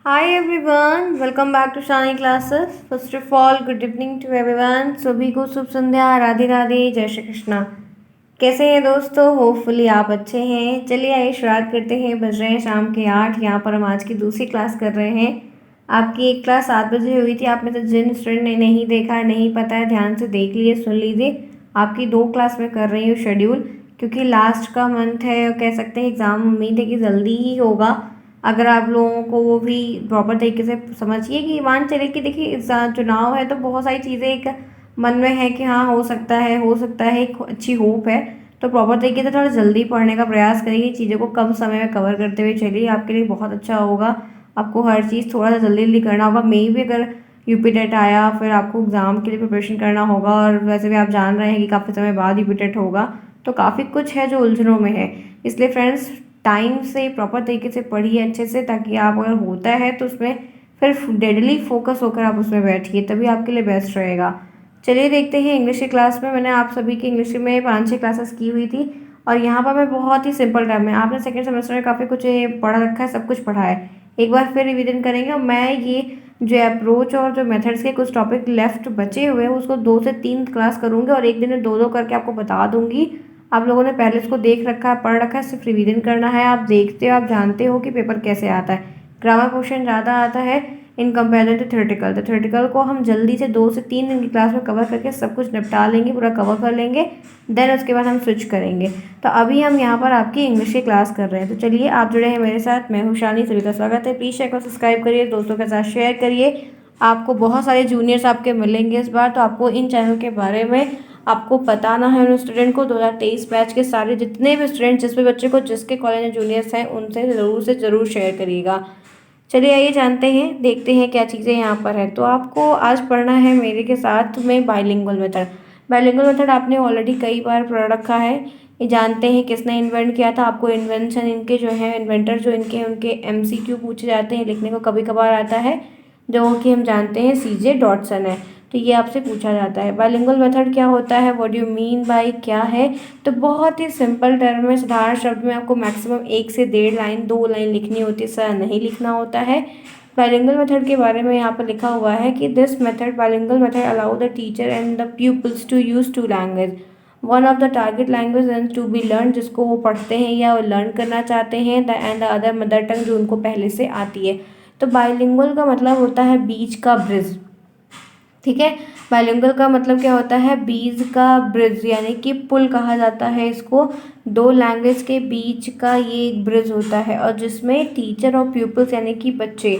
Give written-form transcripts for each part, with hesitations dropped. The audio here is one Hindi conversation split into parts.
Hi everyone, welcome back to Shani classes. First of all, good evening to everyone. सभी को शुभ संध्या, राधे राधे, जय श्री कृष्णा। कैसे हैं दोस्तों? होपफुली आप अच्छे हैं। चलिए आइए शुरुआत करते हैं। बज रहे हैं शाम के 8। यहाँ पर हम आज की दूसरी क्लास कर रहे हैं। आपकी एक क्लास 7 बजे हुई थी। आप में से जिन स्टूडेंट ने नहीं देखा, नहीं पता है, ध्यान से देख लिए, सुन लीजिए। आपकी 2 क्लास में कर रही हूँ शेड्यूल, क्योंकि लास्ट का मंथ है और कह सकते हैं एग्ज़ाम उम्मीद है कि जल्दी ही होगा। अगर आप लोगों को वो भी प्रॉपर तरीके से समझिए कि मान चले कि देखिए चुनाव है तो बहुत सारी चीज़ें एक मन में है कि हाँ हो सकता है, एक अच्छी होप है। तो प्रॉपर तरीके से थोड़ा जल्दी पढ़ने का प्रयास करिए, चीज़ों को कम समय में कवर करते हुए चलिए, आपके लिए बहुत अच्छा होगा। आपको हर चीज़ थोड़ा सा जल्दी जल्दी करना होगा। मे भी अगर यूपी टेट आया, फिर आपको एग्ज़ाम के लिए प्रिपरेशन करना होगा, और वैसे भी आप जान रहे हैं कि काफ़ी समय बाद यूपी टेट होगा, तो काफ़ी कुछ है जो उलझनों में है। इसलिए फ्रेंड्स, टाइम से प्रॉपर तरीके से पढ़िए अच्छे से, ताकि आप अगर होता है तो उसमें फिर डेडली फोकस होकर आप उसमें बैठिए, तभी आपके लिए बेस्ट रहेगा। चलिए देखते हैं इंग्लिश की क्लास में। मैंने आप सभी की इंग्लिश में 5-6 क्लासेस की हुई थी, और यहाँ पर मैं बहुत ही सिंपल टाइम में, आपने सेकेंड सेमेस्टर में काफ़ी कुछ पढ़ रखा है, सब कुछ पढ़ा है, एक बार फिर रिवीजन करेंगे। और मैं ये जो अप्रोच और जो मेथड्स के कुछ टॉपिक लेफ्ट बचे हुए हैं उसको 2 से 3 क्लास करूँगी, और एक दिन में 2-2 करके आपको बता दूंगी। आप लोगों ने पहले इसको देख रखा है, पढ़ रखा है, सिर्फ रिवीजन करना है। आप देखते हो, आप जानते हो कि पेपर कैसे आता है। ग्रामर क्वेश्चन ज़्यादा आता है इन कंपेरिजन टू थ्योरेटिकल। तो थ्योरेटिकल को हम जल्दी से 2 से 3 दिन की क्लास में कवर करके सब कुछ निपटा लेंगे, पूरा कवर कर लेंगे। देन उसके बाद हम स्विच करेंगे। तो अभी हम यहाँ पर आपकी इंग्लिश की क्लास कर रहे हैं। तो चलिए, आप जुड़े हैं मेरे साथ, मैं हूँ शानी, सभी का स्वागत है। प्लीज़ चैनल को सब्सक्राइब करिए, दोस्तों के साथ शेयर करिए। आपको बहुत सारे जूनियर्स आपके मिलेंगे इस बार, तो आपको इन चैनल के बारे में आपको बताना है उन स्टूडेंट को। 2023 बैच के सारे जितने भी स्टूडेंट, जिस भी बच्चे को जिसके कॉलेज में जूनियर्स हैं, उनसे ज़रूर से ज़रूर शेयर करिएगा। चलिए आइए जानते हैं, देखते हैं क्या चीज़ें यहाँ पर है। तो आपको आज पढ़ना है मेरे के साथ में बाइलिंगुअल मेथड। बाइलिंगुअल मेथड आपने ऑलरेडी कई बार पढ़ रखा है। ये जानते हैं किसने इन्वेंट किया था। आपको इन्वेंशन इनके जो है, इन्वेंटर जो इनके, उनके एमसीक्यू पूछे जाते हैं, लिखने को कभी कभार आता है, जो कि हम जानते हैं सीजे डॉटसन है। तो ये आपसे पूछा जाता है बाइलिंगुअल मेथड क्या होता है, what do you mean by, क्या है। तो बहुत ही सिंपल टर्म में, साधारण शब्द में आपको मैक्सिमम 1 से 1.5 लाइन, 2 लाइन लिखनी होती है, सर नहीं लिखना होता है। बाइलिंगुअल मेथड के बारे में यहाँ पर लिखा हुआ है कि this method, bilingual method, allow the teacher and the pupils to use two language, one of the target language and to be learn, जिसको वो पढ़ते हैं या लर्न करना चाहते हैं, the and the other mother tongue, जो उनको पहले से आती है। तो बाइलिंगुअल का मतलब होता है बीच का ब्रिज, ठीक है। बाइलिंगुअल का मतलब क्या होता है, बीच का ब्रिज, यानी कि पुल कहा जाता है इसको। 2 लैंग्वेज के बीच का ये एक ब्रिज होता है, और जिसमें टीचर और प्यूपल्स यानी कि बच्चे,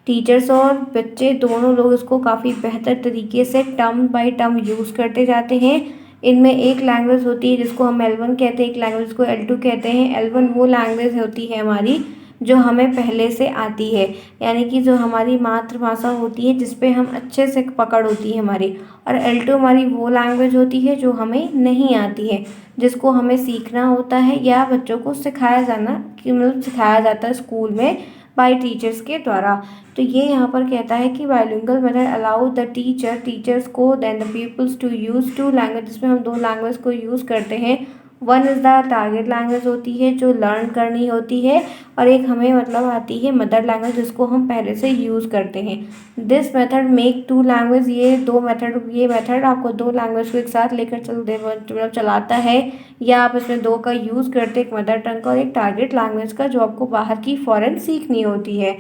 टीचर्स और बच्चे दोनों लोग इसको काफ़ी बेहतर तरीके से टर्म बाय टर्म यूज़ करते जाते हैं। इनमें एक लैंग्वेज होती है जिसको हम L1 कहते हैं, एक लैंग्वेज को L2 कहते हैं। L1 वो लैंग्वेज होती है हमारी जो हमें पहले से आती है, यानी कि जो हमारी मातृभाषा होती है, जिस पे हम अच्छे से पकड़ होती है हमारी। और L2 हमारी वो लैंग्वेज होती है जो हमें नहीं आती है, जिसको हमें सीखना होता है, या बच्चों को सिखाया जाना, कि मतलब सिखाया जाता है स्कूल में बाय टीचर्स के द्वारा। तो ये यहाँ पर कहता है कि bilingual method allow the teachers को then the peoples to use two language, जिसमें हम 2 लैंग्वेज को यूज़ करते हैं। One is the target language होती है जो लर्न करनी होती है, और एक हमें मतलब आती है मदर लैंग्वेज, जिसको हम पहले से यूज़ करते हैं। दिस मेथड मेक 2 लैंग्वेज, ये मेथड आपको 2 लैंग्वेज को एक साथ लेकर मतलब चलाता है, या आप इसमें 2 का यूज़ करते, एक मदर टंग का और एक टारगेट लैंग्वेज का, जो आपको बाहर की फॉरेन सीखनी होती है।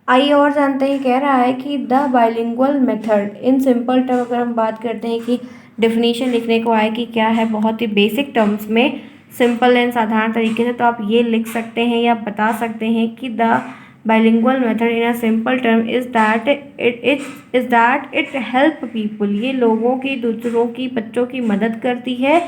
आइए और जानते हैं, कह रहा है कि the bilingual method in simple term, अगर हम बात करते हैं कि डेफिनेशन लिखने को आए कि क्या है, बहुत ही बेसिक टर्म्स में, सिंपल एंड साधारण तरीके से, तो आप ये लिख सकते हैं या बता सकते हैं कि the bilingual method in a simple term is that it help people, ये लोगों की, दूसरों की, बच्चों की मदद करती है।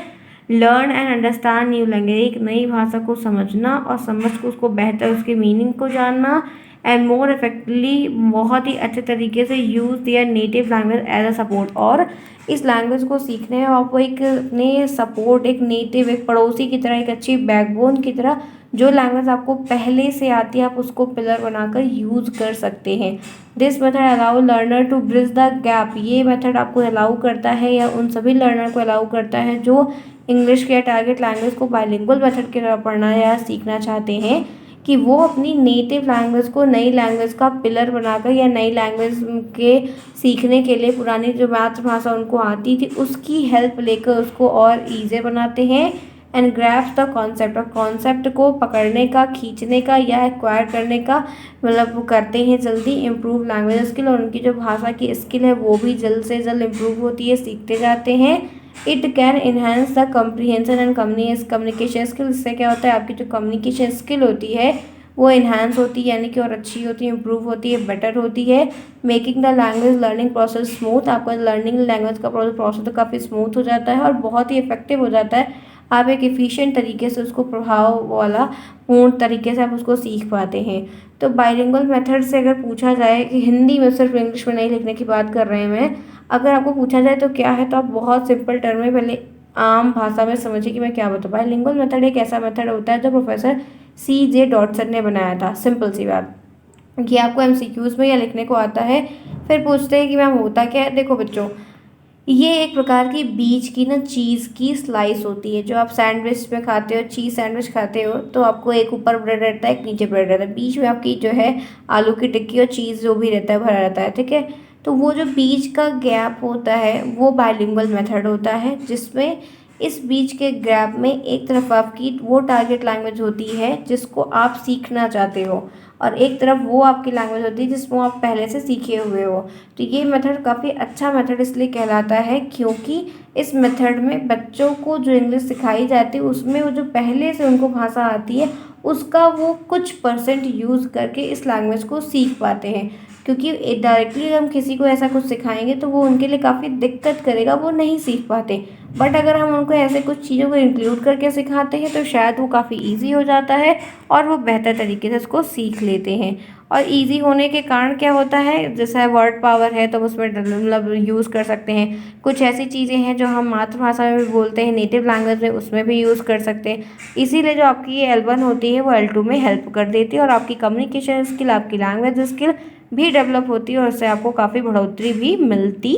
Learn and understand new language, एक नई भाषा को समझना और समझ को उसको बेहतर उसके मीनिंग को जानना। एंड मोर इफेक्टिवली, बहुत ही अच्छे तरीके से use their native language as a support, और इस लैंग्वेज को सीखने में आपको एक अपने सपोर्ट, एक नेटिव, एक पड़ोसी की तरह, एक अच्छी बैकबोन की तरह, जो लैंग्वेज आपको पहले से आती है आप उसको पिलर बनाकर यूज़ कर सकते हैं। This method allow learner to bridge the gap, ये मेथड आपको अलाउ करता है, या उन सभी लर्नर को अलाउ करता है जो इंग्लिश के टारगेट लैंग्वेज को बाइलिंगुअल मेथड की तरह पढ़ना या सीखना चाहते हैं, कि वो अपनी नेटिव लैंग्वेज को नई लैंग्वेज का पिलर बनाकर या नई लैंग्वेज के सीखने के लिए पुरानी जो मातृभाषा उनको आती थी उसकी हेल्प लेकर उसको और ईज़ी बनाते हैं। एंड ग्रैप्स द कॉन्सेप्ट, और कॉन्सेप्ट को पकड़ने का, खींचने का या एक्वायर करने का मतलब वो करते हैं जल्दी। इम्प्रूव लैंग्वेज स्किल, और उनकी जो भाषा की स्किल है वो भी जल्द से जल्द इम्प्रूव होती है, सीखते जाते हैं। It can enhance the comprehension and communication skill. इससे क्या होता है, आपकी जो कम्युनिकेशन स्किल होती है वो इन्हांस होती है, यानी कि और अच्छी होती है, इम्प्रूव होती है, बेटर होती है। Making the language learning process smooth, आपका लर्निंग लैंग्वेज का प्रोसेस तो काफ़ी स्मूथ हो जाता है और बहुत ही इफेक्टिव हो जाता है। आप एक एफिशिएंट तरीके से उसको प्रभाव वाला पूर्ण तरीके से आप उसको सीख पाते हैं। तो बाइलिंगुअल मेथड से अगर पूछा जाए कि हिंदी में, सिर्फ इंग्लिश में नहीं लिखने की बात कर रहे हैं मैं, अगर आपको पूछा जाए तो क्या है, तो आप बहुत सिंपल टर्म में पहले आम भाषा में समझिए कि मैं क्या बताऊँ। बाइलिंगुअल मेथड एक ऐसा मेथड होता है जो प्रोफेसर CJ डॉटसन ने बनाया था। सिंपल सी बात कि आपको MCQs में या लिखने को आता है, फिर पूछते हैं कि मैम होता क्या है। देखो बच्चों, ये एक प्रकार की बीच की ना चीज़ की स्लाइस होती है, जो आप सैंडविच में खाते हो, चीज़ सैंडविच खाते हो तो आपको एक ऊपर ब्रेड रहता है, एक नीचे ब्रेड रहता है, बीच में आपकी जो है आलू की टिक्की और चीज़ जो भी रहता है भरा रहता है, ठीक है। तो वो जो बीच का गैप होता है वो बाइलिंगुअल मेथड होता है, जिसमें इस बीच के गैप में एक तरफ आपकी वो टारगेट लैंग्वेज होती है जिसको आप सीखना चाहते हो, और एक तरफ वो आपकी लैंग्वेज होती है जिसको आप पहले से सीखे हुए हो। तो ये मेथड काफ़ी अच्छा मेथड इसलिए कहलाता है क्योंकि इस मेथड में बच्चों को जो इंग्लिश सिखाई जाती है उसमें वो जो पहले से उनको भाषा आती है उसका वो कुछ परसेंट यूज़ करके इस लैंग्वेज को सीख पाते हैं। क्योंकि डायरेक्टली हम किसी को ऐसा कुछ सिखाएंगे तो वो उनके लिए काफ़ी दिक्कत करेगा, वो नहीं सीख पाते। बट अगर हम उनको ऐसे कुछ चीज़ों को इंक्लूड करके सिखाते हैं तो शायद वो काफ़ी ईजी हो जाता है और वो बेहतर तरीके से उसको सीख लेते हैं। और इजी होने के कारण क्या होता है, जैसा वर्ड पावर है तो उसमें मतलब यूज़ कर सकते हैं। कुछ ऐसी चीज़ें हैं जो हम मातृभाषा में भी बोलते हैं, नेटिव लैंग्वेज में, उसमें भी यूज़ कर सकते हैं। इसीलिए जो आपकी ये L1 होती है वो L2 में हेल्प कर देती है और आपकी कम्युनिकेशन स्किल, आपकी लैंग्वेज स्किल भी डेवलप होती है और उससे आपको काफ़ी बढ़ोतरी भी मिलती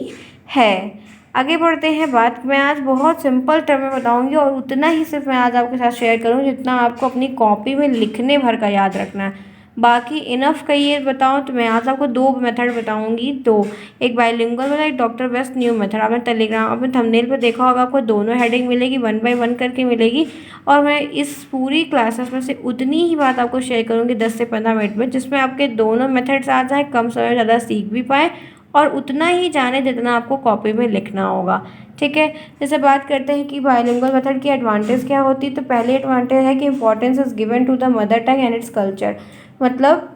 है। आगे बढ़ते हैं बात, मैं आज बहुत सिंपल टर्म में बताऊंगी और उतना ही सिर्फ मैं आज आपके साथ शेयर करूँ जितना आपको अपनी कॉपी में लिखने भर का याद रखना है। बाकी इनफ कहिए बताऊं तो मैं आज आपको दो मेथड बताऊंगी, दो, एक बाइलिंगुअल वाला, एक डॉक्टर बेस्ट न्यू मेथड। आपने टेलीग्राम अपने थंबनेल पे देखा होगा, आपको दोनों हेडिंग मिलेगी, 1 बाय 1 करके मिलेगी। और मैं इस पूरी क्लासेस में से उतनी ही बात आपको शेयर करूँगी 10 से 15 मिनट में, जिसमें आपके दोनों मेथड्स आ जाए, कम समय में ज़्यादा सीख भी पाएँ और उतना ही जाने जितना आपको कॉपी में लिखना होगा, ठीक है। जैसे बात करते हैं कि बाइलिंगुअल मेथड की एडवांटेज क्या होती है, तो पहली एडवांटेज है कि importance is given to the mother tongue and its culture. मतलब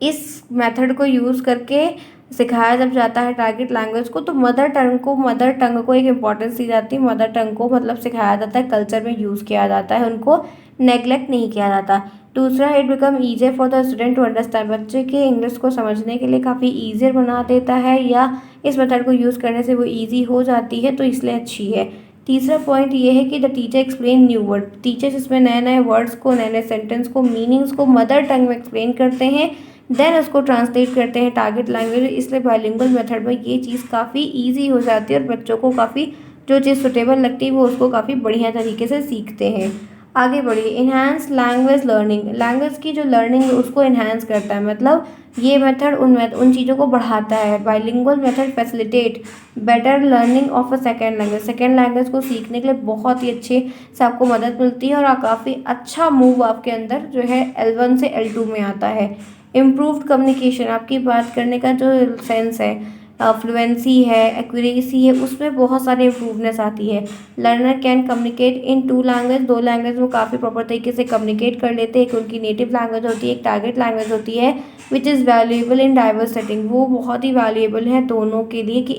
इस मेथड को यूज़ करके सिखाया जब जाता है टारगेट लैंग्वेज को, तो मदर टंग को एक इम्पॉर्टेंस दी जाती है, मदर टंग को मतलब सिखाया जाता है, कल्चर में यूज़ किया जाता है, उनको नेग्लेक्ट नहीं किया जाता। दूसरा, it become easier for the student to understand, बच्चे के इंग्लिश को समझने के लिए काफ़ी ईजियर बना देता है, या इस मेथड को यूज़ करने से वो ईजी हो जाती है, तो इसलिए अच्छी है। तीसरा पॉइंट ये है कि the teacher explain new word, teachers इसमें नए नए वर्ड्स को, नए नए सेंटेंस को, मीनिंग्स को मदर टंग में एक्सप्लेन करते हैं, देन उसको ट्रांसलेट करते हैं टारगेट लैंग्वेज। इसलिए बाइलिंगुअल मेथड में ये चीज़ काफ़ी ईजी हो जाती है और बच्चों को काफ़ी जो चीज़ सुटेबल लगती है वो उसको काफ़ी बढ़िया तरीके से सीखते हैं। आगे बढ़िए, इन्हांस लैंग्वेज लर्निंग, लैंग्वेज की जो लर्निंग है उसको इन्हांस करता है, मतलब ये मेथड उन चीज़ों को बढ़ाता है। Bilingual method facilitate better learning of a second language, second language को सीखने के लिए बहुत ही अच्छे से आपको मदद मिलती है और काफ़ी अच्छा मूव आपके अंदर जो है L1 से L2 में आता है। इम्प्रूव्ड कम्युनिकेशन, आपकी बात करने का जो सेंस है, फ्लुएंसी है, एक्यूरेसी है, उसमें बहुत सारी इम्प्रूवनेस आती है। Learner can communicate in 2 language, 2 language वो काफ़ी प्रॉपर तरीके से कम्युनिकेट कर लेते हैं। एक उनकी नेटिव लैंग्वेज होती है, एक टारगेट लैंग्वेज होती है, which is valuable in diverse setting, वो बहुत ही वैल्यूएबल है दोनों के लिए कि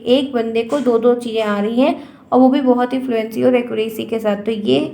एक बंदे को दो दो चीज़ें आ रही हैं और वो भी बहुत ही फ्लुएंसी और एक्यूरेसी के साथ। तो ये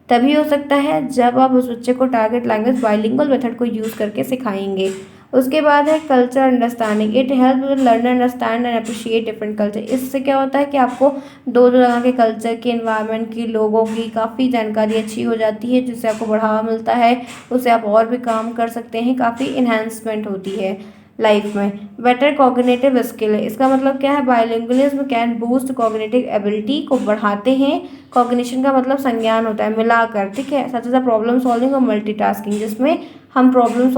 तभी हो सकता है जब आप उस बच्चे को टारगेट लैंग्वेज बाइलिंगुअल मेथड को यूज़ करके सिखाएंगे। उसके बाद है culture understanding, it help learner understand and appreciate different culture. इससे क्या होता है कि आपको दो दो जगह के कल्चर की, एनवायरनमेंट की, लोगों की काफ़ी जानकारी अच्छी हो जाती है, जिससे आपको बढ़ावा मिलता है, उससे आप और भी काम कर सकते हैं, काफ़ी इन्हांसमेंट होती है। लाइफ में। बेटर कॉग्निटिव स्किल है, इसका मतलब क्या है, बायलिंगुअलिज्म कैन बूस्ट कॉग्निटिव एबिलिटी को बढ़ाते हैं। कॉग्निशन का मतलब संज्ञान होता है, मिलाकर, ठीक है, सच एज प्रॉब्लम सॉल्विंग और मल्टीटास्किंग, जिसमें हम प्रॉब्लम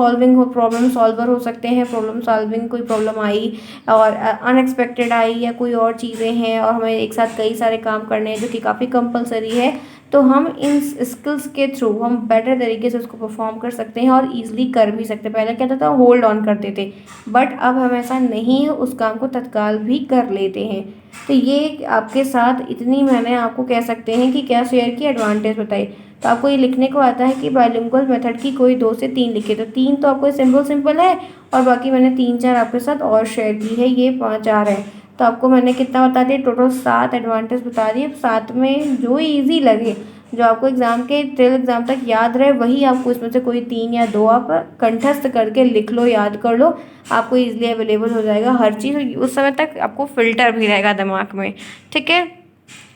सॉल्वर हो सकते हैं। प्रॉब्लम सॉल्विंग, कोई प्रॉब्लम आई और अनएक्सपेक्टेड आई या कोई और चीज़ें हैं और हमें एक साथ कई सारे काम करने हैं जो कि काफ़ी कंपलसरी है, तो हम इन स्किल्स के थ्रू हम बेटर तरीके से उसको परफॉर्म कर सकते हैं और ईजिली कर भी सकते हैं। पहले क्या होता था, होल्ड ऑन करते थे, बट अब हम ऐसा नहीं है, उस काम को तत्काल भी कर लेते हैं। तो ये आपके साथ इतनी मैंने आपको कह सकते हैं कि क्या शेयर की एडवांटेज बताई। तो आपको ये लिखने को आता है कि बायलिंगुअल मेथड की कोई 2 से 3 लिखे, तो 3 तो आपको सिंपल है और बाकी मैंने 3-4 आपके साथ और शेयर की है, ये 5-4 है। तो आपको मैंने कितना बता दिया, टोटल 7 एडवांटेज बता दिए। 7 में जो ईजी लगे, जो आपको एग्जाम के टिल एग्जाम तक याद रहे, वही आपको इसमें से कोई 3 या 2 आप कंठस्थ करके लिख लो, याद कर लो, आपको इजीली अवेलेबल हो जाएगा हर चीज़, उस समय तक आपको फिल्टर भी रहेगा दिमाग में, ठीक है।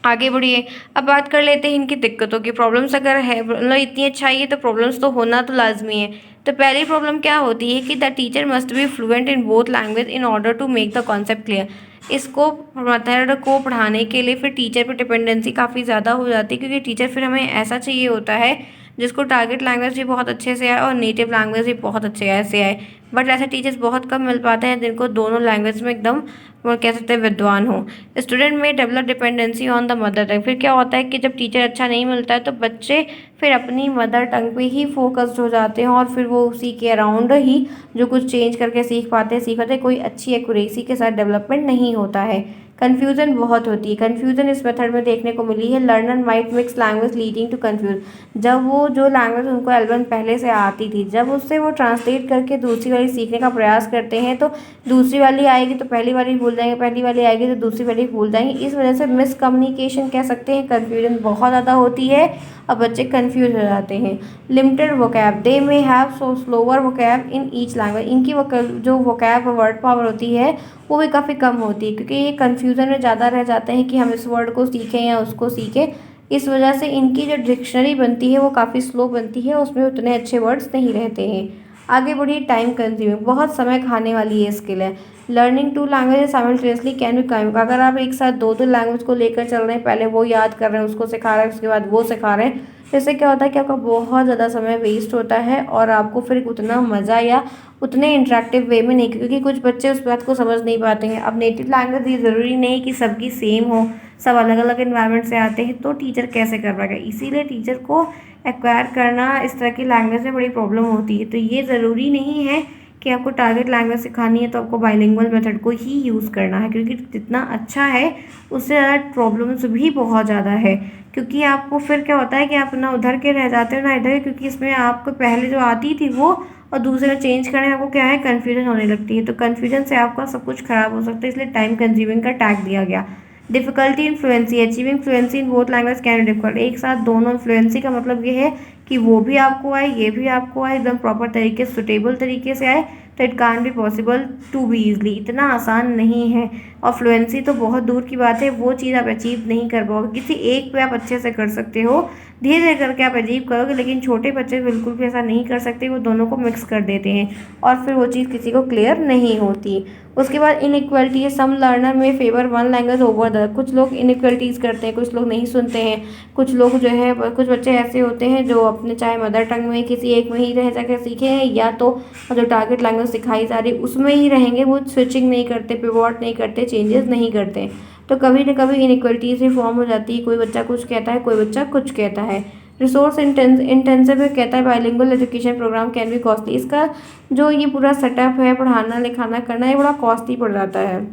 आगे बढ़िए, अब बात कर लेते हैं इनकी दिक्कतों की। प्रॉब्लम्स अगर है, मतलब इतनी अच्छाई है तो प्रॉब्लम्स तो होना तो लाजमी है। तो पहली प्रॉब्लम क्या होती है कि the teacher must be fluent in both language in order to make the concept clear. इसको मेथड को पढ़ाने के लिए फिर टीचर पर डिपेंडेंसी काफ़ी ज़्यादा हो जाती है, क्योंकि टीचर फिर हमें ऐसा चाहिए होता है जिसको टारगेट लैंग्वेज भी बहुत अच्छे से आए और नेटिव लैंग्वेज भी बहुत अच्छे से आए। बट ऐसे टीचर्स बहुत कम मिल पाते हैं जिनको दोनों लैंग्वेज में एकदम, वो कह सकते हैं, विद्वान हो। स्टूडेंट में develop dependency on the mother टंग। फिर क्या होता है कि जब टीचर अच्छा नहीं मिलता है तो बच्चे फिर अपनी मदर टंग पे ही फोकस्ड हो जाते हैं और फिर वो उसी के अराउंड ही जो कुछ चेंज करके सीख पाते हैं, कोई अच्छी एक्यूरेसी के साथ डेवलपमेंट नहीं होता है। कन्फ्यूज़न बहुत होती है, कन्फ्यूज़न इस मेथड में देखने को मिली है। Learner might mix language leading to confuse. जब वो जो लैंग्वेज उनको एल्बम पहले से आती थी, जब उससे वो ट्रांसलेट करके दूसरी वाली सीखने का प्रयास करते हैं तो दूसरी वाली आएगी तो पहली वाली भूल जाएंगे, पहली वाली आएगी तो दूसरी वाली भूल जाएंगे। इस वजह से मिसकम्युनिकेशन कह सकते हैं, कन्फ्यूजन बहुत ज़्यादा होती है और बच्चे कन्फ्यूज हो जाते हैं। Limited vocab, they may have so slower vocab in each language. इनकी जो वोकैब वर्ड पावर होती है वो भी काफ़ी कम होती है, क्योंकि ये कन्फ्यूज़न में ज़्यादा रह जाते हैं कि हम इस वर्ड को सीखें या उसको सीखें। इस वजह से इनकी जो डिक्शनरी बनती है वो काफ़ी स्लो बनती है, उसमें उतने अच्छे वर्ड्स नहीं रहते हैं। आगे बढ़िए, टाइम कंज्यूमिंग, बहुत समय खाने वाली ये स्किल है। Learning two language simultaneously can be came. अगर आप एक साथ 2 लैंग्वेज को लेकर चल रहे हैं, पहले वो याद कर रहे हैं, उसको सिखा रहे हैं, उसके बाद वो सिखा रहे हैं, तो इससे क्या होता है कि आपका बहुत ज़्यादा समय वेस्ट होता है और आपको फिर उतना मज़ा या उतने इंटरेक्टिव वे में नहीं, क्योंकि कुछ बच्चे उस बात को समझ नहीं पाते हैं। अब नेटिव लैंग्वेज ये ज़रूरी नहीं कि सबकी सेम हो, सब अलग अलग इन्वायरमेंट से आते हैं, तो टीचर कैसे कर पाएगा। इसीलिए टीचर को एक्वायर करना इस तरह की लैंग्वेज में बड़ी प्रॉब्लम होती है। तो ये ज़रूरी नहीं है कि आपको टारगेट लैंग्वेज सिखानी है तो आपको बाइलिंगुअल मेथड को ही यूज़ करना है, क्योंकि जितना अच्छा है उससे ज़्यादा प्रॉब्लम्स भी बहुत ज़्यादा है। क्योंकि आपको फिर क्या होता है कि आप ना उधर के रह जाते हो ना इधर, क्योंकि इसमें आपको पहले जो आती थी वो और दूसरे में चेंज करने आपको क्या है, कन्फ्यूजन होने लगती है। तो कन्फ्यूजन से आपका सब कुछ खराब हो सकता है, इसलिए टाइम कंज्यूमिंग का टैग दिया गया। Difficulty in fluency, achieving fluency in both language can be difficult. एक साथ दोनों, फ्लुएंसी का मतलब ये है कि वो भी आपको आए, ये भी आपको आए, एकदम प्रॉपर तरीके से, सुटेबल तरीके से आए, तो it can be possible to be easily. इतना आसान नहीं है और फ्लुएंसी तो बहुत दूर की बात है, वो चीज़ आप अचीव नहीं कर पाओगे। किसी एक पे आप अच्छे से कर सकते हो, धीरे धीरे करके आप अचीव करोगे, लेकिन छोटे बच्चे बिल्कुल भी ऐसा नहीं कर सकते, वो दोनों को मिक्स कर देते हैं और फिर वो चीज़ किसी को क्लियर नहीं होती। उसके बाद इनइक्वलिटी है, सम लर्नर में favour one language over the. कुछ लोग इनइक्वलिटीज़ करते हैं, कुछ लोग नहीं सुनते हैं, कुछ लोग जो है, कुछ बच्चे ऐसे होते हैं जो अपने चाहे मदर टंग में किसी एक में ही रह जाकर सीखे हैं या तो जो टारगेट लैंग्वेज सिखाई जा रही उसमें ही रहेंगे, वो स्विचिंग नहीं करते, पिवोट नहीं करते, चेंजेस नहीं करते। तो कभी न कभी इनइक्वलिटीज़ भी फॉर्म हो जाती है, कोई बच्चा कुछ कहता है, कोई बच्चा कुछ कहता है। रिसोर्स इंटेंसिव कहता है bilingual education program can be costly. इसका जो ये पूरा सेटअप है, पढ़ाना लिखाना करना, ये बड़ा कॉस्टली पड़ जाता है,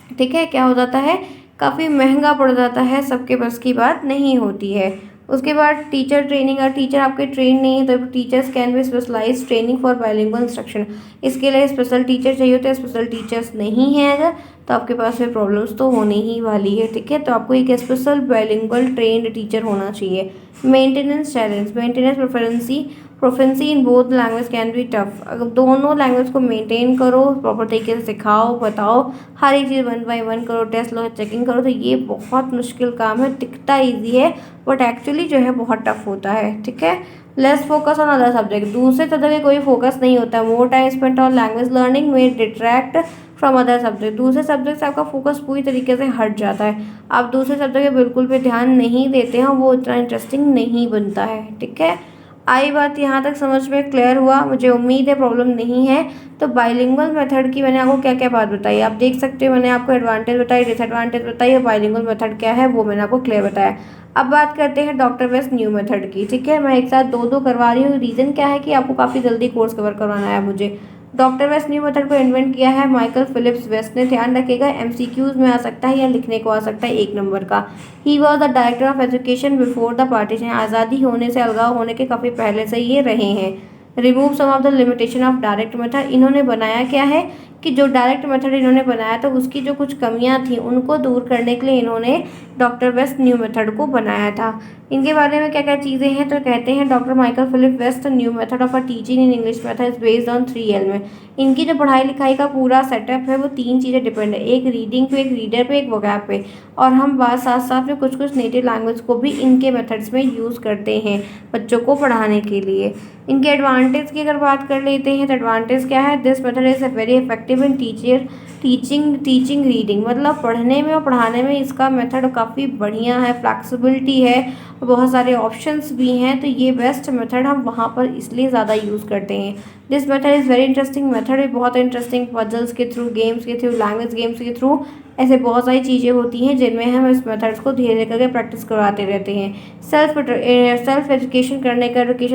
ठीक है। क्या हो जाता है, काफ़ी महंगा पड़ जाता है, सबके बस की बात नहीं होती है। उसके बाद टीचर ट्रेनिंग, अगर टीचर आपके ट्रेन नहीं है तो teachers can be specialize training for bilingual instruction. इसके लिए स्पेशल टीचर चाहिए होते हैं, स्पेशल टीचर्स नहीं हैं अगर, तो आपके पास फिर प्रॉब्लम्स तो होने ही वाली है, ठीक है। तो आपको एक स्पेशल बाइलिंगुअल ट्रेंड टीचर होना चाहिए। Maintenance challenge, maintenance proficiency in both language can be tough. अगर दोनों लैंग्वेज को मेंटेन करो, प्रॉपर तरीके से सिखाओ, बताओ, हर एक चीज़ 1 बाय 1 करो, टेस्ट लो, चेकिंग करो, तो ये बहुत मुश्किल काम है। दिखता ईजी है बट एक्चुअली जो है बहुत टफ होता है, ठीक है। Less focus on other subject, दूसरे सब्जेक्ट पे कोई फोकस नहीं होता। More time spent on language learning में डिट्रैक्ट फ्रॉम अदर सब्जेक्ट, दूसरे सब्जेक्ट से आपका फोकस पूरी तरीके से हट जाता है, आप दूसरे सब्जेक्ट पे बिल्कुल भी ध्यान नहीं देते हैं, वो इतना इंटरेस्टिंग नहीं बनता है। ठीक है, आई बात यहाँ तक समझ में क्लियर हुआ? मुझे उम्मीद है प्रॉब्लम नहीं है। तो बाइलिंगुअल मेथड की मैंने आपको क्या क्या बात बताई, आप देख सकते हो। मैंने आपको एडवांटेज बताई, डिसएडवांटेज बताई, और बाइलिंगुअल मेथड क्या है वो मैंने आपको क्लियर बताया। अब बात करते हैं डॉक्टर वेस्ट न्यू मेथड की। ठीक है, मैं एक साथ दो दो करवा रही हूँ, रीज़न क्या है कि आपको काफ़ी जल्दी कोर्स कवर करवाना है मुझे। डॉक्टर वेस्ट न्यू मेथड को इन्वेंट किया है माइकल फिलिप्स वेस्ट ने। ध्यान रखिएगा, एमसीक्यूज में आ सकता है या लिखने को आ सकता है 1 नंबर का। He was the director of education before the partition, आज़ादी होने से, अलगाव होने के काफ़ी पहले से ये रहे हैं। Remove some of the limitation of direct method, इन्होंने बनाया क्या है कि जो डायरेक्ट मेथड इन्होंने बनाया था उसकी जो कुछ कमियां थी उनको दूर करने के लिए इन्होंने डॉक्टर वेस्ट न्यू मेथड को बनाया था। इनके बारे में क्या क्या चीज़ें हैं तो कहते हैं doctor Michael Philip West new method of a teaching in English method is based on 3 element. इनकी जो पढ़ाई लिखाई का पूरा सेटअप है वो 3 चीज़ें डिपेंड है, एक रीडिंग पे, एक रीडर पे, एक वोकैब पे। और हम बात साथ साथ में कुछ कुछ नेटिव लैंग्वेज को भी इनके मेथड्स में यूज़ करते हैं बच्चों को पढ़ाने के लिए। इनके एडवांटेज की अगर बात कर लेते हैं तो एडवांटेज क्या है, this method is very effective in teaching reading, मतलब पढ़ने में और पढ़ाने में इसका मेथड काफ़ी बढ़िया है, फ्लैक्सिबिलिटी है, बहुत सारे ऑप्शंस भी हैं, तो ये बेस्ट मेथड हम वहाँ पर इसलिए ज़्यादा यूज़ करते हैं। This method is very interesting method है, बहुत इंटरेस्टिंग, पजल्स के थ्रू, गेम्स के थ्रू, लैंग्वेज गेम्स के थ्रू, ऐसे बहुत सारी चीज़ें होती हैं जिनमें हम इस मेथड्स को धीरे धीरे करके प्रैक्टिस करवाते रहते हैं। सेल्फ एजुकेशन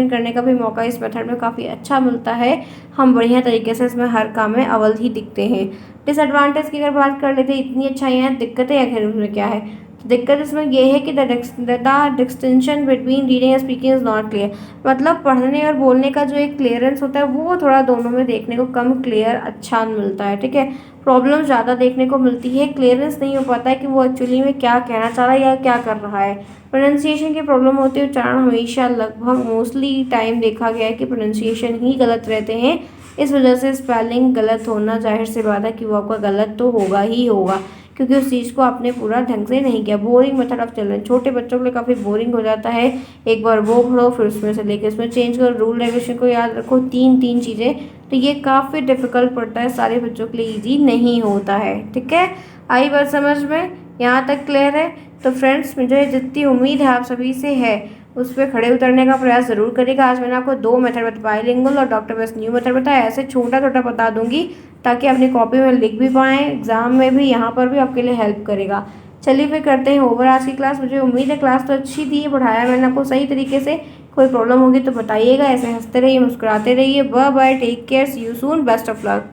करने का भी मौका इस मेथड में काफ़ी अच्छा मिलता है, हम बढ़िया तरीके से इसमें हर काम में अव्वल ही दिखते हैं। डिसएडवांटेज की अगर बात कर लेते हैं, इतनी अच्छाई हैं, दिक्कतें आखिर उसमें क्या है, तो दिक्कत इसमें ये है कि the distinction between reading and speaking is not clear, मतलब पढ़ने और बोलने का जो एक क्लियरेंस होता है वो थोड़ा दोनों में देखने को कम क्लियर अच्छा मिलता है। ठीक है, प्रॉब्लम ज़्यादा देखने को मिलती है, क्लियरेंस नहीं हो पाता है कि वो एक्चुअली में क्या कहना चाह रहा है या क्या कर रहा है। प्रोनाउंसिएशन की प्रॉब्लम होती है, उच्चारण हमेशा लगभग मोस्टली टाइम देखा गया है कि प्रोनाउंसिएशन ही गलत रहते हैं, इस वजह से स्पेलिंग गलत होना जाहिर सी बात है कि वो आपका गलत तो होगा ही होगा, क्योंकि उस चीज़ को आपने पूरा ढंग से नहीं किया। बोरिंग मेथड ऑफ चिल्ड्रन, छोटे बच्चों के लिए काफ़ी बोरिंग हो जाता है, एक बार वो पढ़ो फिर उसमें से लेके उसमें चेंज करो, रूल रेगुलेशन को याद रखो, तीन तीन चीज़ें, तो ये काफ़ी डिफ़िकल्ट पड़ता है, सारे बच्चों के लिए ईजी नहीं होता है। ठीक है, आई बात समझ में? यहाँ तक क्लियर है? तो फ्रेंड्स, मुझे जितनी उम्मीद है आप सभी से है उस पर खड़े उतरने का प्रयास ज़रूर करेगा। आज मैंने आपको 2 मेथड बताया, बाइलिंगुअल और डॉक्टर वेस्ट न्यू मेथड बताया, ऐसे छोटा छोटा बता दूंगी ताकि अपनी कॉपी में लिख भी पाएँ, एग्जाम में भी, यहाँ पर भी आपके लिए हेल्प करेगा। चलिए फिर करते हैं ओवर आज की क्लास। मुझे उम्मीद है क्लास तो अच्छी थी, पढ़ाया मैंने आपको सही तरीके से, कोई प्रॉब्लम होगी तो बताइएगा, ऐसे हंसते रहिए, मुस्कुराते रहिए। Bye bye, take care, see you soon, best of luck.